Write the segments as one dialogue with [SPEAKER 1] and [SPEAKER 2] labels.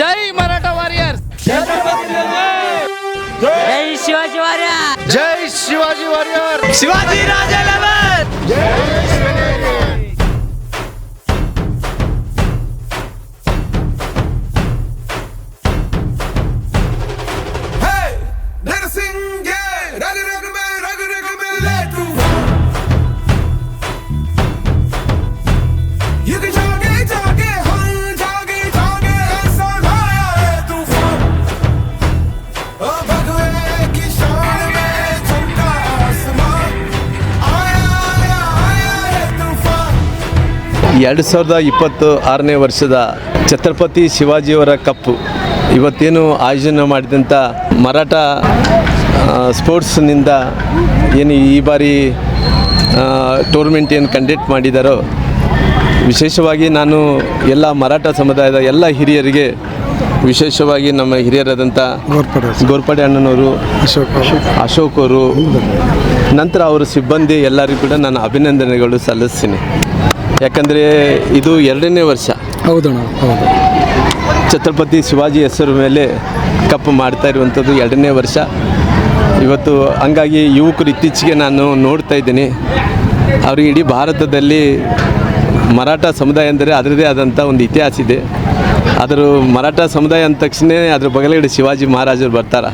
[SPEAKER 1] जय मराठा वॉरियर्स,
[SPEAKER 2] जय शिवाजी वॉरियर,
[SPEAKER 3] जय शिवाजी वॉरियर,
[SPEAKER 1] शिवाजी राजे
[SPEAKER 4] ಎರಡು 2026ನೇ ವರ್ಷದ ಛತ್ರಪತಿ ಶಿವಾಜಿಯವರ ಕಪ್ಪು ಇವತ್ತೇನು ಆಯೋಜನೆ ಮಾಡಿದಂಥ ಮರಾಠ ಸ್ಪೋರ್ಟ್ಸ್ನಿಂದ ಏನು ಈ ಬಾರಿ ಟೂರ್ನಮೆಂಟ್ ಏನು ಕಂಡಕ್ಟ್ ಮಾಡಿದಾರೋ, ವಿಶೇಷವಾಗಿ ನಾನು ಎಲ್ಲ ಮರಾಠ ಸಮುದಾಯದ ಎಲ್ಲ ಹಿರಿಯರಿಗೆ, ವಿಶೇಷವಾಗಿ ನಮ್ಮ ಹಿರಿಯರಾದಂಥ ಗೋರ್ಪಡೆ ಅಣ್ಣನವರು, ಅಶೋಕ್ ಅವರು, ನಂತರ ಅವರ ಸಿಬ್ಬಂದಿ ಎಲ್ಲರಿಗೂ ಕೂಡ ನಾನು ಅಭಿನಂದನೆಗಳು ಸಲ್ಲಿಸ್ತೀನಿ. ಯಾಕಂದರೆ ಇದು 2ನೇ ವರ್ಷ
[SPEAKER 3] ಹೌದಣ್ಣ. ಹೌದು,
[SPEAKER 4] ಛತ್ರಪತಿ ಶಿವಾಜಿ ಹೆಸರು ಮೇಲೆ ಕಪ್ ಮಾಡ್ತಾ ಇರುವಂಥದ್ದು 2ನೇ ವರ್ಷ ಇವತ್ತು. ಹಂಗಾಗಿ ಯುವಕರು ಇತ್ತೀಚೆಗೆ ನಾನು ನೋಡ್ತಾ ಇದ್ದೀನಿ, ಅವರು ಇಡೀ ಭಾರತದಲ್ಲಿ ಮರಾಠ ಸಮುದಾಯ ಅಂದರೆ ಅದರದೇ ಆದಂಥ ಒಂದು ಇತಿಹಾಸ ಇದೆ. ಅದರ ಮರಾಠ ಸಮುದಾಯ ಅಂದ ತಕ್ಷಣ ಅದ್ರ ಬಗಲಗಡೆ ಶಿವಾಜಿ ಮಹಾರಾಜರು ಬರ್ತಾರೆ.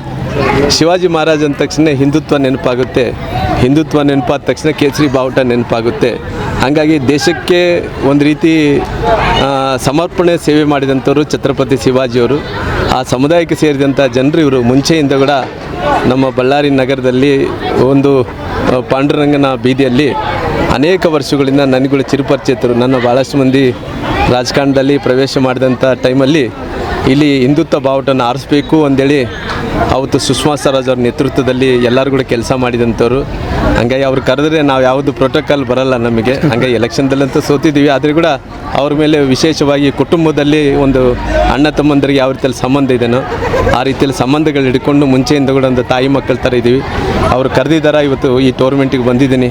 [SPEAKER 4] ಶಿವಾಜಿ ಮಹಾರಾಜ್ ಅಂದ ತಕ್ಷಣ ಹಿಂದುತ್ವ ನೆನಪಾಗುತ್ತೆ, ಹಿಂದುತ್ವ ನೆನಪಾದ ತಕ್ಷಣ ಕೇಸರಿ ಬಾವುಟ ನೆನಪಾಗುತ್ತೆ. ಹಾಗಾಗಿ ದೇಶಕ್ಕೆ ಒಂದು ರೀತಿ ಸಮರ್ಪಣೆ ಸೇವೆ ಮಾಡಿದಂಥವ್ರು ಛತ್ರಪತಿ ಶಿವಾಜಿಯವರು. ಆ ಸಮುದಾಯಕ್ಕೆ ಸೇರಿದಂಥ ಜನರು ಇವರು. ಮುಂಚೆಯಿಂದ ಕೂಡ ನಮ್ಮ ಬಳ್ಳಾರಿ ನಗರದಲ್ಲಿ ಒಂದು ಪಾಂಡುರಂಗನ ಬೀದಿಯಲ್ಲಿ ಅನೇಕ ವರ್ಷಗಳಿಂದ ನನಗಳು ಚಿರುಪರಿಚಿತರು. ನನ್ನ ಭಾಳಷ್ಟು ಮಂದಿ ರಾಜಕಾರಣದಲ್ಲಿ ಪ್ರವೇಶ ಮಾಡಿದಂಥ ಟೈಮಲ್ಲಿ ಇಲ್ಲಿ ಹಿಂದುತ್ವ ಬಾವುಟನ ಆರಿಸ್ಬೇಕು ಅಂದೇಳಿ ಅವತ್ತು ಸುಷ್ಮಾ ಸ್ವರಾಜ್ ಅವ್ರ ನೇತೃತ್ವದಲ್ಲಿ ಎಲ್ಲರೂ ಕೂಡ ಕೆಲಸ ಮಾಡಿದಂಥವ್ರು. ಹಂಗಾಗಿ ಅವ್ರು ಕರೆದ್ರೆ ನಾವು ಯಾವುದು ಪ್ರೋಟೋಕಾಲ್ ಬರಲ್ಲ ನಮಗೆ. ಹಂಗಾಗಿ ಎಲೆಕ್ಷನ್ದಲ್ಲಂತೂ ಸೋತಿದ್ದೀವಿ, ಆದರೆ ಕೂಡ ಅವ್ರ ಮೇಲೆ ವಿಶೇಷವಾಗಿ ಕುಟುಂಬದಲ್ಲಿ ಒಂದು ಅಣ್ಣ ತಮ್ಮಂದರಿಗೆ ಯಾವ ರೀತಿಯಲ್ಲಿ ಸಂಬಂಧ ಇದೆಯೋ ಆ ರೀತಿಯಲ್ಲಿ ಸಂಬಂಧಗಳು ಹಿಡ್ಕೊಂಡು ಮುಂಚೆಯಿಂದ ಕೂಡ ಒಂದು ತಾಯಿ ಮಕ್ಕಳ ಥರ ಇದ್ದೀವಿ. ಅವ್ರು ಕರೆದಿದ್ದಾರೆ, ಇವತ್ತು ಈ ಟೂರ್ನಮೆಂಟಿಗೆ ಬಂದಿದ್ದೀನಿ.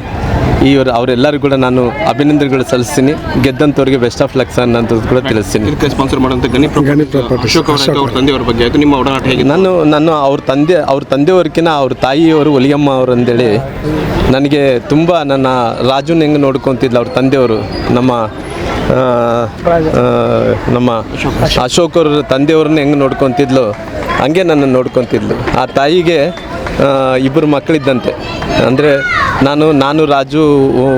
[SPEAKER 4] ಅವರೆಲ್ಲರಿಗೂ ಕೂಡ ನಾನು ಅಭಿನಂದನೆಗಳು ಸಲ್ಲಿಸ್ತೀನಿ. ಗೆದ್ದಂಥವ್ರಿಗೆ ಬೆಸ್ಟ್ ಆಫ್ ಲಕ್ಸ್ ಅನ್ನೋದು ಕೂಡ ತಿಳಿಸ್ತೀನಿ.
[SPEAKER 5] ಸ್ಪಾನ್ಸರ್ ಮಾಡುವಂಥ ಅಶೋಕ್ ಅವ್ರ ತಂದೆಯವರ ಬಗ್ಗೆ ಆಯಿತು, ನಿಮ್ಮ ಒಡನಾಟ ಹೇಗೆ?
[SPEAKER 4] ನಾನು ಅವ್ರ ತಂದೆಯವ್ರಿಗಿಂತ ಅವ್ರ ತಾಯಿಯವರು ಒಲಿಯಮ್ಮ ಅವರು ಅಂದೇಳಿ ನನಗೆ ತುಂಬ ನನ್ನ ರಾಜುನ ಹೆಂಗೆ ನೋಡ್ಕೊತಿದ್ಲು ಅವ್ರ ತಂದೆಯವರು. ನಮ್ಮ ಅಶೋಕ್ ಅವ್ರ ತಂದೆಯವ್ರನ್ನ ಹೆಂಗೆ ನೋಡ್ಕೊತಿದ್ಲು ಹಂಗೆ ನನ್ನನ್ನು ನೋಡ್ಕೊತಿದ್ಲು. ಆ ತಾಯಿಗೆ ಇಬ್ಬರು ಮಕ್ಕಳಿದ್ದಂತೆ. ಅಂದರೆ ನಾನು ರಾಜು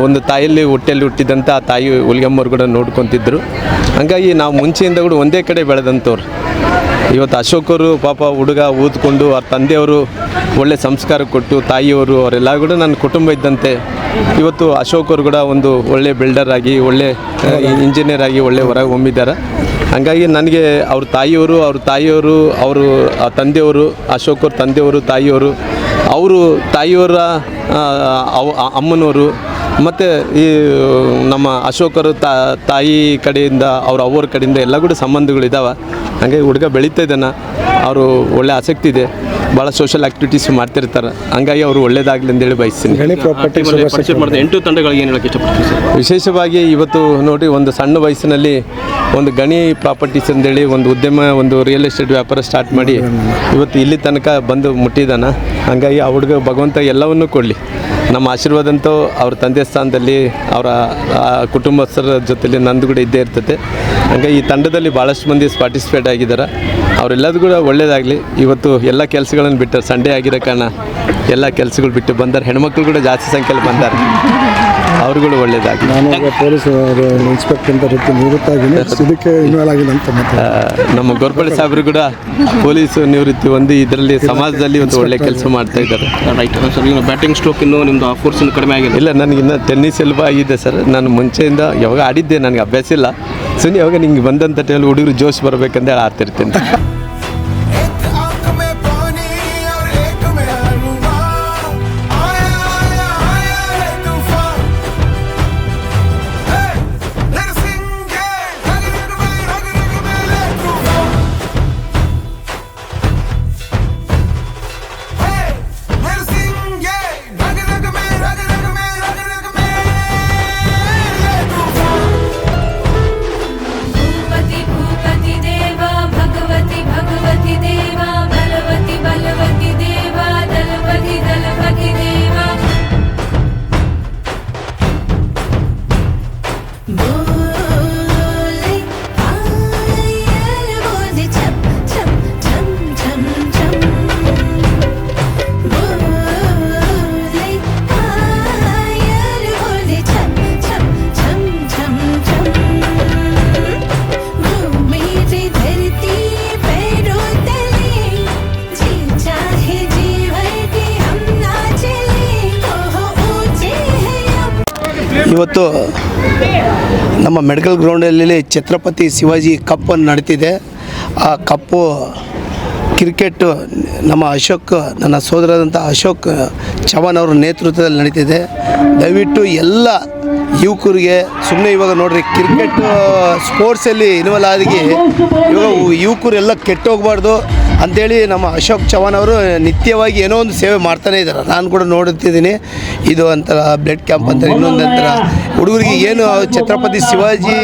[SPEAKER 4] ಒಂದು ತಾಯಿಯಲ್ಲಿ ಹೊಟ್ಟೆಯಲ್ಲಿ ಹುಟ್ಟಿದಂಥ ಆ ತಾಯಿ ಹುಲಿಗಮ್ಮವ್ರು ಕೂಡ ನೋಡ್ಕೊತಿದ್ರು. ಹಾಗಾಗಿ ನಾವು ಮುಂಚೆಯಿಂದ ಕೂಡ ಒಂದೇ ಕಡೆ ಬೆಳೆದಂಥವ್ರು. ಇವತ್ತು ಅಶೋಕರು ಪಾಪ ಹುಡುಗ ಓದ್ಕೊಂಡು ಅವ್ರ ತಂದೆಯವರು ಒಳ್ಳೆ ಸಂಸ್ಕಾರ ಕೊಟ್ಟು, ತಾಯಿಯವರು ಅವರೆಲ್ಲ ಕೂಡ ನನ್ನ ಕುಟುಂಬ ಇದ್ದಂತೆ. ಇವತ್ತು ಅಶೋಕರು ಕೂಡ ಒಂದು ಒಳ್ಳೆ ಬಿಲ್ಡರ್ ಆಗಿ, ಒಳ್ಳೆ ಇಂಜಿನಿಯರ್ ಆಗಿ ಒಳ್ಳೆ ಹೊರಗೆ ಹೊಮ್ಮಿದ್ದಾರೆ. ಹಾಗಾಗಿ ನನಗೆ ಅವ್ರ ತಾಯಿಯವರು ಅವರು ತಂದೆಯವರು, ಅಶೋಕವ್ರ ತಂದೆಯವರು, ತಾಯಿಯವರ ಅಮ್ಮನವರು, ಮತ್ತು ಈ ನಮ್ಮ ಅಶೋಕರ ತಾಯಿ ಕಡೆಯಿಂದ ಅವ್ರ ಕಡೆಯಿಂದ ಎಲ್ಲ ಕೂಡ ಸಂಬಂಧಗಳಿದ್ದಾವೆ. ಹಾಗಾಗಿ ಹುಡುಗ ಬೆಳೀತಾ ಇದ್ದಾನೆ, ಅವರು ಒಳ್ಳೆ ಆಸಕ್ತಿ ಇದೆ, ಭಾಳ ಸೋಷಲ್ ಆ್ಯಕ್ಟಿವಿಟೀಸ್ ಮಾಡ್ತಿರ್ತಾರೆ. ಹಂಗಾಗಿ ಅವರು ಒಳ್ಳೇದಾಗಲಿ ಅಂತೇಳಿ ಬಯಸ್ತೀನಿ.
[SPEAKER 5] 8 ತಂಡಗಳಿಗೆ ಏನು ಹೇಳೋಕ್ಕೆ ಇಷ್ಟಪಡ್ತೀನಿ ಸರ್?
[SPEAKER 4] ವಿಶೇಷವಾಗಿ ಇವತ್ತು ನೋಡಿ, ಒಂದು ಸಣ್ಣ ವಯಸ್ಸಿನಲ್ಲಿ ಒಂದು ಗಣಿ ಪ್ರಾಪರ್ಟೀಸ್ ಅಂತೇಳಿ ಒಂದು ಉದ್ಯಮ, ಒಂದು ರಿಯಲ್ ಎಸ್ಟೇಟ್ ವ್ಯಾಪಾರ ಸ್ಟಾರ್ಟ್ ಮಾಡಿ ಇವತ್ತು ಇಲ್ಲಿ ತನಕ ಬಂದು ಮುಟ್ಟಿದ್ದಾನೆ. ಹಾಗಾಗಿ ಆ ಹುಡುಗ ಭಗವಂತ ಎಲ್ಲವನ್ನೂ ಕೊಡಲಿ. ನಮ್ಮ ಆಶೀರ್ವಾದ ಅಂತೂ ಅವ್ರ ತಂದೆ ಸ್ಥಾನದಲ್ಲಿ ಅವರ ಕುಟುಂಬಸ್ಥರ ಜೊತೆಲಿ ನಂದು ಕೂಡ ಇದ್ದೇ ಇರ್ತದೆ. ಹಾಗಾಗಿ ಈ ತಂಡದಲ್ಲಿ ಭಾಳಷ್ಟು ಮಂದಿ ಪಾರ್ಟಿಸಿಪೇಟ್ ಆಗಿದ್ದಾರೆ. ಅವರೆಲ್ಲದೂ ಕೂಡ ಒಳ್ಳೆಯದಾಗಲಿ. ಇವತ್ತು ಎಲ್ಲ ಕೆಲಸಗಳನ್ನು ಬಿಟ್ಟು, ಸಂಡೇ ಆಗಿರೋ ಕಾರಣ ಎಲ್ಲ ಕೆಲಸಗಳು ಬಿಟ್ಟು ಬಂದಾರೆ. ಹೆಣ್ಮಕ್ಳು ಕೂಡ ಜಾಸ್ತಿ ಸಂಖ್ಯೆಯಲ್ಲಿ ಬಂದಾರೆ, ಅವ್ರುಗಳು ಒಳ್ಳೆಯದಾಗಿ.
[SPEAKER 3] ನಾನು ಪೊಲೀಸ್ ಇನ್ಸ್ಪೆಕ್ಟರ್ ಅಂತ ನಿವೃತ್ತಾಗಿದ್ದೀನಿ, ಇದಕ್ಕೆ ಇನ್ವಾಲ್ವ್ ಆಗಿಲ್ಲ ಅಂತ.
[SPEAKER 4] ನಮ್ಮ ಗೋರ್ಪಡೆ ಸಾಹೇಬರು ಕೂಡ ಪೊಲೀಸ್ ನಿವೃತ್ತಿ ಹೊಂದಿ ಇದರಲ್ಲಿ ಸಮಾಜದಲ್ಲಿ ಒಂದು ಒಳ್ಳೆ ಕೆಲಸ ಮಾಡ್ತಾ ಇದ್ದಾರೆ.
[SPEAKER 5] ರೈಟ್ ಸರ್, ಇನ್ನು ಬ್ಯಾಟಿಂಗ್ ಸ್ಟ್ರೋಕ್ ಇನ್ನೂ ನಿಮ್ಮದು ಫೋರ್ಸ್ ಇನ್ನೂ ಕಡಿಮೆ ಆಗಿದೆ?
[SPEAKER 4] ಇಲ್ಲ, ನನಗಿನ್ನ ಟೆನ್ನಿಸ್ ಎಲ್ಬ ಆಗಿದೆ ಸರ್. ನಾನು ಮುಂಚೆಯಿಂದ ಯಾವಾಗ ಆಡಿದ್ದೆ, ನನಗೆ ಅಭ್ಯಾಸ ಇಲ್ಲ. ಸುಮ್ಮನೆ ಯಾವಾಗ ನಿಂಗೆ ಬಂದಂಥ ಟೈಮಲ್ಲಿ ಹುಡುಗರು ಜೋಶ್ ಬರಬೇಕಂದೇಳಿ ಆಡ್ತಿರ್ತೀನಿ.
[SPEAKER 6] ಇವತ್ತು ನಮ್ಮ ಮೆಡಿಕಲ್ ಗ್ರೌಂಡಲ್ಲಿ ಛತ್ರಪತಿ ಶಿವಾಜಿ ಕಪ್ ನಡೀತಿದೆ. ಆ ಕಪ್ಪು ಕ್ರಿಕೆಟ್ಟು ನಮ್ಮ ಅಶೋಕ್, ನನ್ನ ಸೋದರದಂಥ ಅಶೋಕ್ ಚವಾನ್ ಅವರ ನೇತೃತ್ವದಲ್ಲಿ ನಡೀತಿದೆ. ದಯವಿಟ್ಟು ಎಲ್ಲ ಯುವಕರಿಗೆ ಸುಮ್ಮನೆ ಇವಾಗ ನೋಡ್ರಿ, ಕ್ರಿಕೆಟ್ ಸ್ಪೋರ್ಟ್ಸಲ್ಲಿ ಇನ್ವಾಲ್ವ್ ಆಗಿ ಇವಾಗ ಯುವಕರೆಲ್ಲ ಕೆಟ್ಟೋಗ್ಬಾರ್ದು ಅಂಥೇಳಿ ನಮ್ಮ ಅಶೋಕ್ ಚವಾನ್ ಅವರು ನಿತ್ಯವಾಗಿ ಏನೋ ಒಂದು ಸೇವೆ ಮಾಡ್ತಾನೇ ಇದ್ದಾರೆ. ನಾನು ಕೂಡ ನೋಡುತ್ತಿದ್ದೀನಿ. ಇದು ಒಂಥರ ಬ್ಲಡ್ ಕ್ಯಾಂಪ್ ಅಂತಾರೆ, ಇನ್ನೊಂದು ಅಂತರ ಹುಡುಗರಿಗೆ ಏನು ಛತ್ರಪತಿ ಶಿವಾಜಿ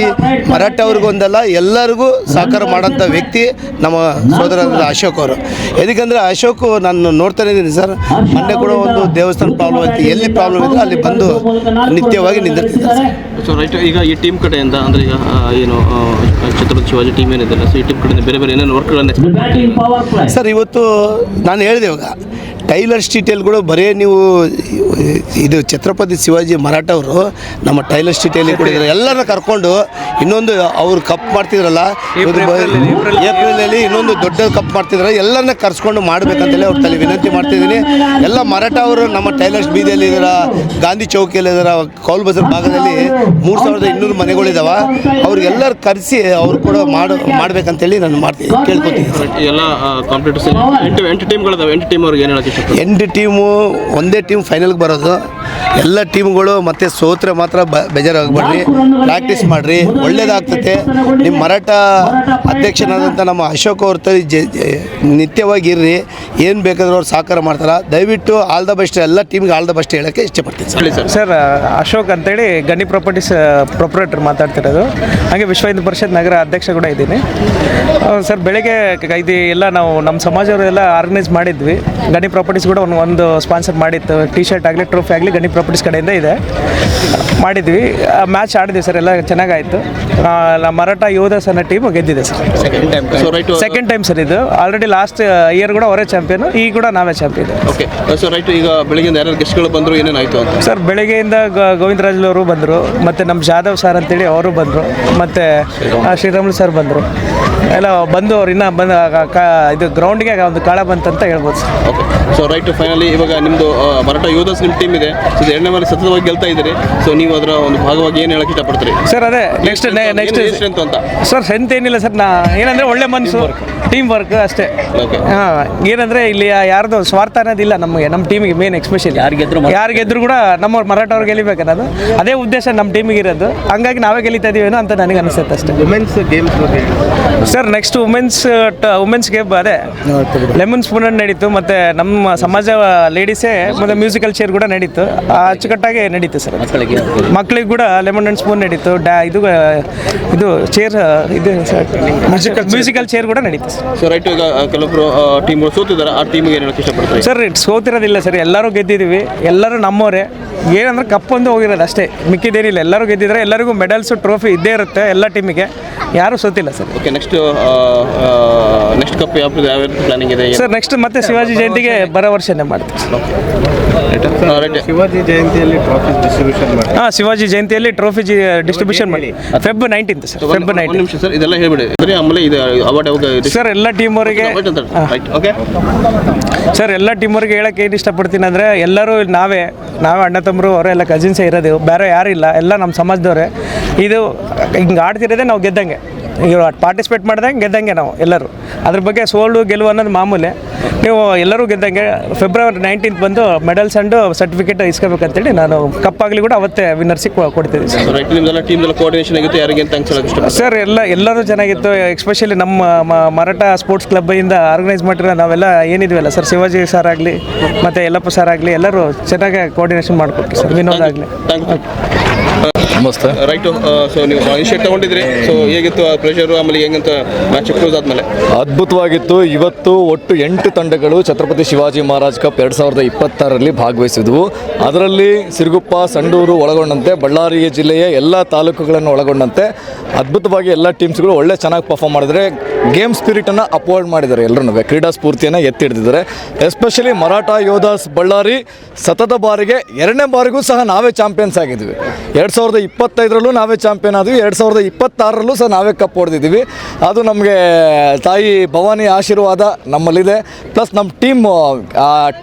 [SPEAKER 6] ಮರಾಠ ಅವ್ರಿಗೊಂದಲ್ಲ ಎಲ್ಲರಿಗೂ ಸಹಕಾರ ಮಾಡೋಂಥ ವ್ಯಕ್ತಿ ನಮ್ಮ ಸೋದರ ಅಶೋಕ್ ಅವರು. ಎದಕ್ಕಂದರೆ ಅಶೋಕ್ ನಾನು ನೋಡ್ತಾನೆ ಇದ್ದೀನಿ ಸರ್. ಮೊನ್ನೆ ಕೂಡ ಒಂದು ದೇವಸ್ಥಾನ ಪ್ರಾಬ್ಲಮ್ ಐತಿ, ಎಲ್ಲಿ ಪ್ರಾಬ್ಲಮ್ ಇದ್ದರೆ ಅಲ್ಲಿ ಬಂದು ನಿತ್ಯವಾಗಿ ನಿಂತಿರ್ತಿದ್ದಾರೆ.
[SPEAKER 5] ಸೊ ರೈಟ್, ಈಗ ಈ ಟೀಮ್ ಕಡೆಯಿಂದ ಅಂದರೆ ಈಗ ಏನು ಛತ್ರಪತಿ ಶಿವಾಜಿ ಟೀಮ್ ಏನಿದೆ, ಸೊ ಈ ಟೀಮ್ ಕಡೆಯಿಂದ ಬೇರೆ ಬೇರೆ ಏನೇನು ವರ್ಕ್ಗಳನ್ನು
[SPEAKER 6] ಸರ್ ಇವತ್ತು ನಾನು ಹೇಳಿದೆ ಇವಾಗ ಟೈಲರ್ ಸ್ಟ್ರೀಟಲ್ಲಿ ಬರೀ ನೀವು ಇದು ಛತ್ರಪತಿ ಶಿವಾಜಿ ಮರಾಠ ಅವರು ನಮ್ಮ ಟೈಲರ್ ಸ್ಟ್ರೀಟಲ್ಲಿ ಕೂಡ ಇದ್ದಾರೆ. ಎಲ್ಲರನ್ನ ಕರ್ಕೊಂಡು ಇನ್ನೊಂದು ಅವ್ರು ಕಪ್ ಮಾಡ್ತಿದ್ರಲ್ಲ ಏಪ್ರಿಲಲ್ಲಿ ಇನ್ನೊಂದು ದೊಡ್ಡ ಕಪ್ ಮಾಡ್ತಿದ್ದಾರೆ, ಎಲ್ಲರನ್ನ ಕರ್ಸ್ಕೊಂಡು ಮಾಡಬೇಕಂತೇಳಿ ಅವ್ರ ತಲೆ ವಿನಂತಿ ಮಾಡ್ತಿದ್ದೀನಿ. ಎಲ್ಲ ಮರಾಠ ಅವರು ನಮ್ಮ ಟೈಲರ್ಸ್ ಬೀದಿಯಲ್ಲಿ ಇದ್ದಾರೆ, ಗಾಂಧಿ ಚೌಕಿಯಲ್ಲಿ ಇದ್ದಾರೆ, ಕೌಲ್ ಬಜಾರ್ ಭಾಗದಲ್ಲಿ 3200 ಮನೆಗಳಿದ್ದಾವೆ. ಅವ್ರಿಗೆಲ್ಲರೂ ಕರೆಸಿ ಅವ್ರು ಕೂಡ ಮಾಡಬೇಕಂತೇಳಿ ನಾನು ಮಾಡ್ತೀನಿ, ಕೇಳ್ಕೊತೀನಿ.
[SPEAKER 5] ಎಲ್ಲ ಕಾಂಪಿಟೇಟರ್ಸ್ 8 ಟೀಮ್ಗಳಿದಾವೆ. 8 ಟೀಮ್ ಅವ್ರಿಗೆ ಏನು ಹೇಳಕ್ಕೆ ಇಷ್ಟಪಡ್ತೀನಿ?
[SPEAKER 6] 8 ಟೀಮು ಒಂದೇ ಟೀಮ್ ಫೈನಲ್ಗೆ ಬರೋದು. ಎಲ್ಲ ಟೀಮ್ಗಳು ಮತ್ತೆ ಸೋತ್ರೆ ಮಾತ್ರ ಬೇಜಾರಾಗಬೇಡ್ರಿ, ಪ್ರಾಕ್ಟೀಸ್ ಮಾಡಿರಿ, ಒಳ್ಳೇದಾಗ್ತದೆ. ನಿಮ್ಮ ಮರಾಠ ಅಧ್ಯಕ್ಷನಾದಂಥ ನಮ್ಮ ಅಶೋಕ್ ಅವ್ರ ತಲೆ ನಿತ್ಯವಾಗಿ ಇರ್ರಿ, ಏನು ಬೇಕಾದ್ರೂ ಅವ್ರು ಸಹಕಾರ ಮಾಡ್ತಾರೆ. ದಯವಿಟ್ಟು ಆಲ್ ದ ಬೆಸ್ಟ್, ಎಲ್ಲ ಟೀಮ್ಗೆ ಆಲ್ ದ ಬೆಸ್ಟ್ ಹೇಳೋಕ್ಕೆ ಇಷ್ಟಪಡ್ತೀನಿ ಸರ್.
[SPEAKER 1] ಸರ್ ಅಶೋಕ್ ಅಂತೇಳಿ ಗಣಿ ಪ್ರಾಪರ್ಟೀಸ್ ಪ್ರೊಪ್ರೈಟರ್ ಮಾತಾಡ್ತಿರೋದು. ಹಾಗೆ ವಿಶ್ವ ಹಿಂದೂ ಪರಿಷತ್ ನಗರ ಅಧ್ಯಕ್ಷ ಕೂಡ ಇದ್ದೀನಿ ಸರ್. ಬೆಳಗ್ಗೆ ಇದು ಎಲ್ಲ ನಾವು ನಮ್ಮ ಸಮಾಜವರೆಲ್ಲ ಆರ್ಗನೈಸ್ ಮಾಡಿದ್ವಿ. ಗಣಿ ಪ್ರಾಪರ್ಟೀಸ್ ಕೂಡ ಒಂದು ಸ್ಪಾನ್ಸರ್ ಮಾಡಿತ್ತು. ಟಿ ಶರ್ಟ್ ಆಗಲಿ ಟ್ರೋಫಿ ಆಗಲಿ ಗಣಿ ಪ್ರಾಪರ್ಟೀಸ್ ಕಡೆಯಿಂದ ಇದೆ, ಮಾಡಿದ್ವಿ. ಮ್ಯಾಚ್ ಆಡಿದ್ವಿ ಸರ್, ಎಲ್ಲ ಚೆನ್ನಾಗಾಯಿತು. ಮರಾಠ ಯೋಧಸ್ ಅನ್ನೋ ಟೀಮ್ ಗೆದ್ದಿದೆ ಸರ್. ಸೆಕೆಂಡ್ ಟೈಮ್ ಸರ್ ಇದು. ಆಲ್ರೆಡಿ ಲಾಸ್ಟ್ ಇಯರ್ ಕೂಡ ಅವರೇ ಚಾಂಪಿಯನ್, ಈಗ ಕೂಡ ನಾವೇ ಚಾಂಪಿಯನ್.
[SPEAKER 5] ಓಕೆ ಸೊ ರೈಟ್, ಈಗ ಬೆಳಗ್ಗೆಯಿಂದ ಯಾರು ಗೆಸ್ಟ್ಗಳು ಬಂದರು, ಏನೇನಾಯಿತು ಅಂತ?
[SPEAKER 1] ಸರ್ ಬೆಳಗ್ಗೆಯಿಂದ ಗೋವಿಂದರಾಜುಲು ಅವರು ಬಂದರು, ಮತ್ತು ನಮ್ಮ ಜಾಧವ್ ಸರ್ ಅಂತೇಳಿ ಅವರು ಬಂದರು, ಮತ್ತು ಶ್ರೀರಾಮುಲು ಸರ್ ಬಂದರು. ಎಲ್ಲ ಬಂದು ಅವ್ರು ಇನ್ನೂ ಇದು ಗ್ರೌಂಡ್ಗೆ ಒಂದು ಕಾಳ ಬಂತಂತ ಹೇಳ್ಬೋದು sir.
[SPEAKER 5] Okay so right, finally ಇವಾಗ ನಿಮ್ಮದು ಮರಾಠ ಯೋಧಸ್ ನಿಮ್ಮ ಟೀಮ್ ಇದೆ. ಸೊ ಇದು 2ನೇ ಬಾರಿ ಸತತವಾಗಿ ಗೆಲ್ತಾ ಇದ್ದೀರಿ. ಸೊ ನೀವು ಅದರ ಒಂದು ಭಾಗವಾಗಿ ಏನು ಹೇಳಕ್ಕೆ ಇಷ್ಟಪಡ್ತೀರಿ
[SPEAKER 1] ಸರ್? ಅದೇ ನೆಕ್ಸ್ಟ್
[SPEAKER 5] ಅಂತ
[SPEAKER 1] ಸರ್ ಸ್ಟ್ರೆಂತ್ ಏನಿಲ್ಲ ಸರ್. ಏನಂದರೆ ಒಳ್ಳೆ ಮನಸ್ಸು, ಟೀಮ್ ವರ್ಕ್ ಅಷ್ಟೇ. ಏನಂದರೆ ಇಲ್ಲಿ ಯಾರ್ದು ಸ್ವಾರ್ಥ ಅನ್ನೋದಿಲ್ಲ ನಮಗೆ, ನಮ್ಮ ಟೀಮಿಗೆ ಮೇನ್ ಎಕ್ಸ್ಪೆಷಲಿ ಯಾರು ಗೆದ್ರು ಕೂಡ ನಮ್ಮ ಮರಾಠ ಅವ್ರು ಗೆಲ್ಲಿಬೇಕನ್ನೋದು ಅದೇ ಉದ್ದೇಶ ನಮ್ಮ ಟೀಮಿಗೆ ಇರೋದು. ಹಂಗಾಗಿ ನಾವೇ ಗೆಲ್ಲಿತಾ ಇದೀವೇನೋ ಅಂತ ನನಗೆ ಅನಿಸುತ್ತೆ ಅಷ್ಟೇ.
[SPEAKER 5] Women's games
[SPEAKER 1] sir next women's game ಅದೇ ಲೆಮನ್ ಸ್ಪೂನ್ ನಡೀತು, ಮತ್ತು ನಮ್ಮ ಸಮಾಜ ಲೇಡೀಸೇ ಮತ್ತು ಮ್ಯೂಸಿಕಲ್ ಚೇರ್ ಕೂಡ ನಡೀತು. ಅಚ್ಚುಕಟ್ಟಾಗಿ ನಡೀತು ಸರ್. ಮಕ್ಕಳಿಗೆ ಕೂಡ ಲೆಮನ್ ಅಂಡ್ ಸ್ಪೂನ್ ನಡೀತು. ಇದು ಚೇರ್ ಇದು ಮ್ಯೂಸಿಕಲ್ ಚೇರ್ ಕೂಡ ನಡೀತು ಸರ್.
[SPEAKER 5] ಸೊ ರೈಟ್, ಈಗ ಕೆಲವೊಬ್ಬರು ಟೀಮ್ಗಳು ಸೋತಿದ್ದಾರೆ, ಆ ಟೀಮಿಗೆ ಏನು ಹೇಳಕ್ಕೆ ಇಷ್ಟಪಡ್ತಾರೆ?
[SPEAKER 1] ಸರ್ ಸೋತಿರೋದಿಲ್ಲ ಸರ್, ಎಲ್ಲರೂ ಗೆದ್ದಿದ್ದೀವಿ, ಎಲ್ಲರೂ ನಮ್ಮವರೇ. ಏನಂದ್ರೆ ಕಪ್ ಒಂದು ಹೋಗಿರೋದು ಅಷ್ಟೇ, ಮಿಕ್ಕಿದೇನಿಲ್ಲ. ಎಲ್ಲರೂ ಗೆದ್ದಿದ್ರೆ ಎಲ್ಲರಿಗೂ ಮೆಡಲ್ಸು ಟ್ರೋಫಿ ಇದ್ದೇ ಇರುತ್ತೆ ಎಲ್ಲ ಟೀಮಿಗೆ, ಯಾರೂ ಸೋತಿಲ್ಲ ಸರ್.
[SPEAKER 5] ಓಕೆ, ನೆಕ್ಸ್ಟ್ ಕಪ್ ಯಾವ ಪ್ಲಾನಿಂಗ್ ಇದೆ
[SPEAKER 1] ಸರ್? ನೆಕ್ಸ್ಟ್ ಮತ್ತೆ ಶಿವಾಜಿ ಜಯಂತಿಗೆ ಬರೋ ವರ್ಷನೇ ಮಾಡ್ತೀವಿ ಸರ್.
[SPEAKER 3] ಶಿವಾಜಿ ಜಯಂತಿಯಲ್ಲಿ ಟ್ರಾಫಿ ಡಿಸ್ಟ್ರಿಬ್ಯೂಷನ್ ಮಾಡಿ.
[SPEAKER 1] ಶಿವಾಜಿ ಜಯಂತಿಯಲ್ಲಿ ಟ್ರೋಫಿ ಡಿಸ್ಟ್ರಿಬ್ಯೂಷನ್ ಮಾಡಿ Feb 19th sir. Feb 19th.
[SPEAKER 5] ನಿಮಿಷ ಸರ್, ಇದೆಲ್ಲ ಹೇಳ್ಬಿಡಿ. ಆಮೇಲೆ ಇದು ಅವಾರ್ಡ್ ಯಾವಾಗ
[SPEAKER 1] ಸರ್? ಎಲ್ಲ ಟೀಮ್ ಅವರಿಗೆ
[SPEAKER 5] ಓಕೆ
[SPEAKER 1] ಸರ್, ಎಲ್ಲ ಟೀಮ್ ಅವ್ರಿಗೆ ಹೇಳಕ್ಕೆ ಏನು ಇಷ್ಟಪಡ್ತೀನಿ ಅಂದರೆ, ಎಲ್ಲರೂ ನಾವೇ ಅಣ್ಣ ತಮ್ಮರು ಅವರೆಲ್ಲ ಕಸಿನ್ಸೇ ಇರೋದು, ಬೇರೆ ಯಾರಿಲ್ಲ, ಎಲ್ಲ ನಮ್ಮ ಸಮಾಜದವರೇ. ಇದು ಹಿಂಗೆ ಆಡ್ತಿರೋದೇ ನಾವು ಗೆದ್ದಂಗೆ, ಈಗ ಪಾರ್ಟಿಸಿಪೇಟ್ ಮಾಡ್ದಂಗೆ ಗೆದ್ದಂಗೆ ನಾವು ಎಲ್ಲರೂ. ಅದ್ರ ಬಗ್ಗೆ ಸೋಲು ಗೆಲುವು ಅನ್ನೋದು ಮಾಮೂಲಿ. ನೀವು ಎಲ್ಲರೂ ಗೆದ್ದಂಗೆ. February 19th ಬಂದು ಮೆಡಲ್ಸ್ ಆ್ಯಂಡ್ ಸರ್ಟಿಫಿಕೇಟ್ ಇಸ್ಕೋಬೇಕಂತೇಳಿ ನಾನು ಕಪ್ಪಾಗಲಿ ಕೂಡ ಅವತ್ತೇ ವಿನ್ನರ್ಸಿಗೆ ಕೊಡ್ತೀನಿ ಸರ್.
[SPEAKER 5] ರೈಟ್, ನಿಮ್ದೆಲ್ಲ ಟೀಮ್ದೆಲ್ಲ ಕೋಆರ್ಡಿನೇಷನ್ ಆಗಿತ್ತು, ಯಾರಿಗೆ ಅಂತ
[SPEAKER 1] ಸರ್? ಎಲ್ಲರೂ ಚೆನ್ನಾಗಿತ್ತು. ಎಸ್ಪೆಷಲಿ ನಮ್ಮ ಮರಾಠ ಸ್ಪೋರ್ಟ್ಸ್ ಕ್ಲಬ್ಬಿಂದ ಆರ್ಗನೈಸ್ ಮಾಡಿರೋ ನಾವೆಲ್ಲ ಏನಿದ್ವಲ್ಲ ಸರ್, ಶಿವಾಜಿ ಸರ್ ಆಗಲಿ ಮತ್ತು ಯಲ್ಲಪ್ಪ ಸರ್ ಆಗಲಿ, ಎಲ್ಲರೂ ಚೆನ್ನಾಗಿ ಕೋಆರ್ಡಿನೇಷನ್ ಮಾಡಿಕೊಟ್ರು ಸರ್. ವಿನೋದ್ ಆಗಲಿ.
[SPEAKER 4] ನಮಸ್ತೆ.
[SPEAKER 5] ರೈಟು, ಸೊ ನೀವು ಇನಿಷಿಯೇಟ್ ತೊಗೊಂಡಿದ್ರಿ. ಸೊ ಹೇಗಿತ್ತು ಆ ಪ್ರೆಷರು, ಆಮೇಲೆ ಹೆಂಗಂತ ಮ್ಯಾಚ್ ಕ್ಲೋಸ್ ಆದಮೇಲೆ?
[SPEAKER 7] ಅದ್ಭುತವಾಗಿತ್ತು. ಇವತ್ತು ಒಟ್ಟು 8 ತಂಡಗಳು ಛತ್ರಪತಿ ಶಿವಾಜಿ ಮಹಾರಾಜ್ ಕಪ್ 2026ರಲ್ಲಿ ಭಾಗವಹಿಸಿದ್ವು. ಅದರಲ್ಲಿ ಸಿರುಗುಪ್ಪ, ಸಂಡೂರು ಒಳಗೊಂಡಂತೆ ಬಳ್ಳಾರಿ ಜಿಲ್ಲೆಯ ಎಲ್ಲ ತಾಲೂಕುಗಳನ್ನು ಒಳಗೊಂಡಂತೆ ಅದ್ಭುತವಾಗಿ ಎಲ್ಲ ಟೀಮ್ಸ್ಗಳು ಒಳ್ಳೆ ಚೆನ್ನಾಗಿ ಪರ್ಫಾರ್ಮ್ ಮಾಡಿದರೆ ಗೇಮ್ ಸ್ಪಿರಿಟನ್ನು ಅಪ್ಹೋಲ್ಡ್ ಮಾಡಿದ್ದಾರೆ. ಎಲ್ಲರೂ ಕ್ರೀಡಾ ಸ್ಫೂರ್ತಿಯನ್ನು ಎತ್ತಿ ಹಿಡಿದಿದ್ದಾರೆ. ಎಸ್ಪೆಷಲಿ ಮರಾಠ ಯೋಧಾಸ್ ಬಳ್ಳಾರಿ ಸತತ ಬಾರಿಗೆ 2ನೇ ಬಾರಿಗೂ ಸಹ ನಾವೇ ಚಾಂಪಿಯನ್ಸ್ ಆಗಿದ್ವಿ. 2025ರಲ್ಲೂ ನಾವೇ ಚಾಂಪಿಯನ್ ಆದ್ವಿ, 2026ರಲ್ಲೂ ಸಹ ನಾವೇ ಕಪ್ ಹೊಡೆದಿದ್ದೀವಿ. ಅದು ನಮಗೆ ತಾಯಿ ಭವಾನಿ ಆಶೀರ್ವಾದ ನಮ್ಮಲ್ಲಿದೆ. ಪ್ಲಸ್ ನಮ್ಮ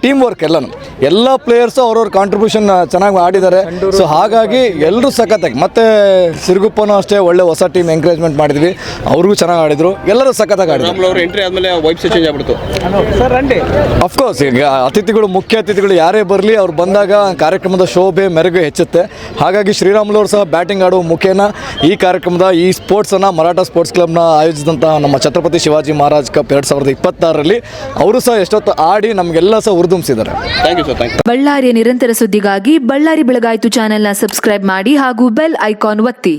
[SPEAKER 7] ಟೀಮ್ ವರ್ಕ್ ಎಲ್ಲ ಪ್ಲೇಯರ್ಸು ಅವ್ರವ್ರ ಕಾಂಟ್ರಿಬ್ಯೂಷನ್ ಚೆನ್ನಾಗಿ ಆಡಿದ್ದಾರೆ. ಸೊ ಹಾಗಾಗಿ ಎಲ್ಲರೂ ಸಖತ್ತಾಗಿ, ಮತ್ತು ಸಿರುಗುಪ್ಪನೂ ಅಷ್ಟೇ ಒಳ್ಳೆ ಹೊಸ ಟೀಮ್ ಎಂಕರೇಜ್ಮೆಂಟ್ ಮಾಡಿದ್ವಿ, ಅವ್ರಿಗೂ ಚೆನ್ನಾಗಿ ಆಡಿದರು, ಎಲ್ಲರೂ ಸಖತ್ತಾಗಿ ಆಡಿದ್ರು.
[SPEAKER 5] ರಾಮುಲು ಅವರು ಎಂಟ್ರಿ ಆದಮೇಲೆ ವೈಬ್ಸ್ ಚೇಂಜ್ ಆಗ್ಬಿಡ್ತು.
[SPEAKER 1] ಸರ್ ರಂಡಿ
[SPEAKER 7] ಅಫ್ಕೋರ್ಸ್ ಈಗ ಮುಖ್ಯ ಅತಿಥಿಗಳು ಯಾರೇ ಬರಲಿ, ಅವ್ರು ಬಂದಾಗ ಕಾರ್ಯಕ್ರಮದ ಶೋಭೆ ಮೆರುಗು ಹೆಚ್ಚುತ್ತೆ. ಹಾಗಾಗಿ ಶ್ರೀರಾಮುಲು ಅವರು ಸಹ ಬ್ಯಾಟಿಂಗ್ ಆಡುವ ಮುಖೇನ ಈ ಕಾರ್ಯಕ್ರಮದ ಈ ಸ್ಪೋರ್ಟ್ಸನ್ನು ಮರಾಠ ಸ್ಪೋರ್ಟ್ಸ್ ಕ್ಲಬ್ನ ಆಯೋಜಿಸಿದಂತಹ ನಮ್ಮ ಛತ್ರಪತಿ ಶಿವಾಜಿ ಮಹಾರಾಜ್ ಕಪ್ 2026ರಲ್ಲಿ ಅವರು ಸಹ ಎಷ್ಟೊತ್ತು ಆಡಿ ನಮಗೆಲ್ಲ ಸಹ ಹುರಿದುಂಬಿಸಿದ್ದಾರೆ.
[SPEAKER 5] Thank you sir, thank you.
[SPEAKER 8] ಬಳ್ಳಾರಿಯ ನಿರಂತರ ಸುದ್ದಿಗಾಗಿ ಬಳ್ಳಾರಿ ಬೆಳಗಾಯಿತು ಚಾನೆಲ್ನ ಸಬ್ಸ್ಕ್ರೈಬ್ ಮಾಡಿ ಹಾಗೂ ಬೆಲ್ ಐಕಾನ್ ಒತ್ತಿ.